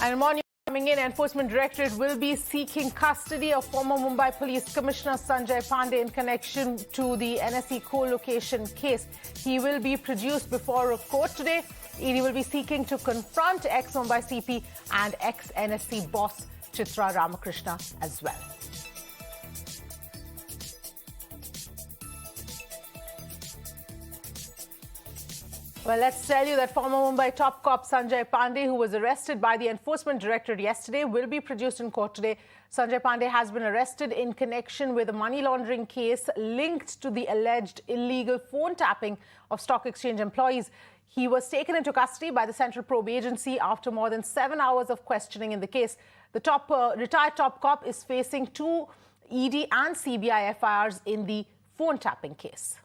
And more news coming in, Enforcement Directorate will be seeking custody of former Mumbai Police Commissioner Sanjay Pandey in connection to the NSE co-location case. He will be produced before a court today. ED will be seeking to confront ex-Mumbai CP and ex-NSE boss Chitra Ramkrishna as well. Well, let's tell you that former Mumbai top cop Sanjay Pandey, who was arrested by the Enforcement Directorate yesterday, will be produced in court today. Sanjay Pandey has been arrested in connection with a money laundering case linked to the alleged illegal phone tapping of stock exchange employees. He was taken into custody by the Central Probe Agency after more than 7 hours of questioning in the case. The retired top cop is facing 2 ED and CBI FIRs in the phone tapping case.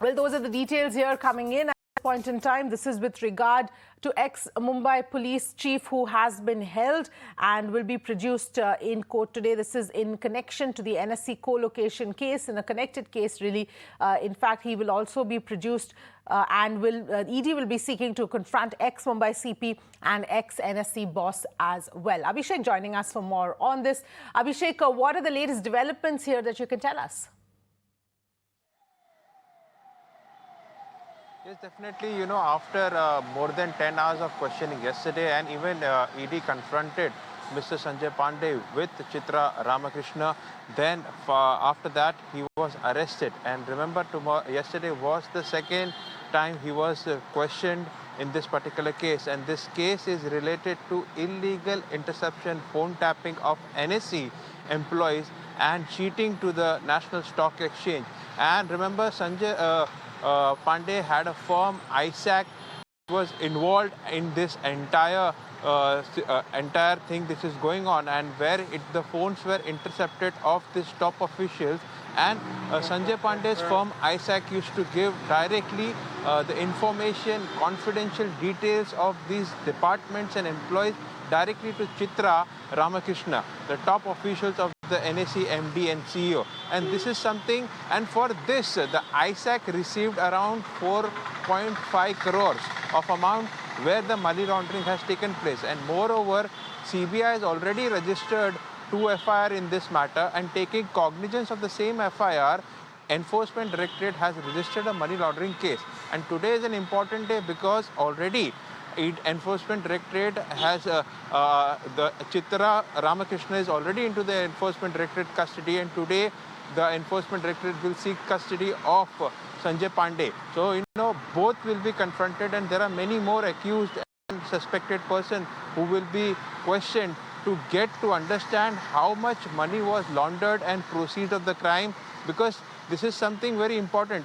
Well, those are the details here coming in at this point in time. This is with regard to ex-Mumbai Police Chief who has been held and will be produced in court today. This is in connection to the NSE co-location case, in a connected case, really. In fact, he will also be produced and ED will be seeking to confront ex-Mumbai CP and ex-NSE boss as well. Abhishek joining us for more on this. Abhishek, what are the latest developments here that you can tell us? Yes, definitely. You know, after more than 10 hours of questioning yesterday, and even ED confronted Mr. Sanjay Pandey with Chitra Ramakrishna. Then after that, he was arrested. And remember, yesterday was the second time he was questioned in this particular case. And this case is related to illegal interception, phone tapping of NSE employees and cheating to the National Stock Exchange. And remember, Sanjay Pandey had a firm, ISAC, was involved in this entire thing this is going on, and where the phones were intercepted of these top officials. And Sanjay Pandey's firm, ISAC, used to give directly the information, confidential details of these departments and employees directly to Chitra Ramakrishna, the top officials of the NSE MD and CEO. And this is something, and for this, the ISAC received around 4.5 crores of amount where the money laundering has taken place. And moreover, CBI has already registered 2 FIR in this matter, and taking cognizance of the same FIR, Enforcement Directorate has registered a money laundering case. And today is an important day because already Enforcement Directorate has the Chitra Ramakrishna is already into the Enforcement Directorate custody, and today the Enforcement Directorate will seek custody of Sanjay Pandey. So, you know, both will be confronted, and there are many more accused and suspected persons who will be questioned to get to understand how much money was laundered and proceeds of the crime, because this is something very important.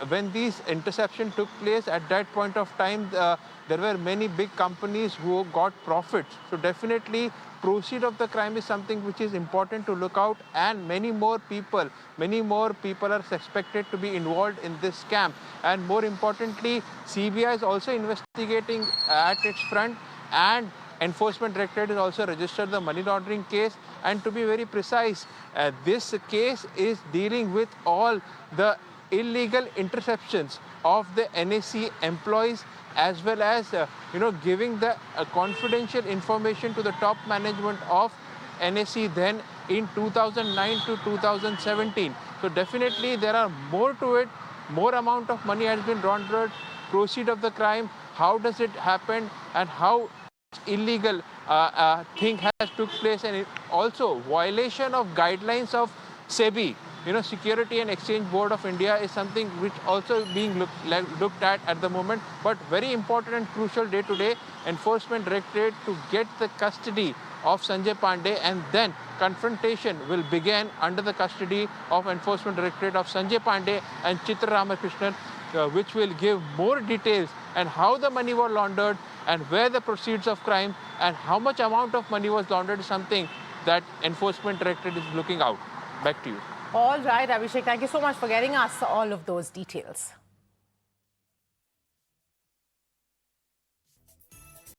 When these interception took place, at that point of time, there were many big companies who got profits. So definitely, proceed of the crime is something which is important to look out, and many more people are suspected to be involved in this scam. And more importantly, CBI is also investigating at its front, and Enforcement Directorate has also registered the money laundering case. And to be very precise, this case is dealing with all the illegal interceptions of the NSE employees, as well as giving the confidential information to the top management of NSE then in 2009 to 2017. So definitely there are more to it. More amount of money has been laundered, proceed of the crime, how does it happen, and how illegal thing has took place, and it also violation of guidelines of SEBI, Security and Exchange Board of India, is something which also being looked at the moment. But very important and crucial day today, Enforcement Directorate to get the custody of Sanjay Pandey, and then confrontation will begin under the custody of Enforcement Directorate of Sanjay Pandey and Chitra Ramakrishnan, which will give more details and how the money was laundered and where the proceeds of crime and how much amount of money was laundered is something that Enforcement Directorate is looking out. Back to you. All right, Abhishek, thank you so much for getting us all of those details.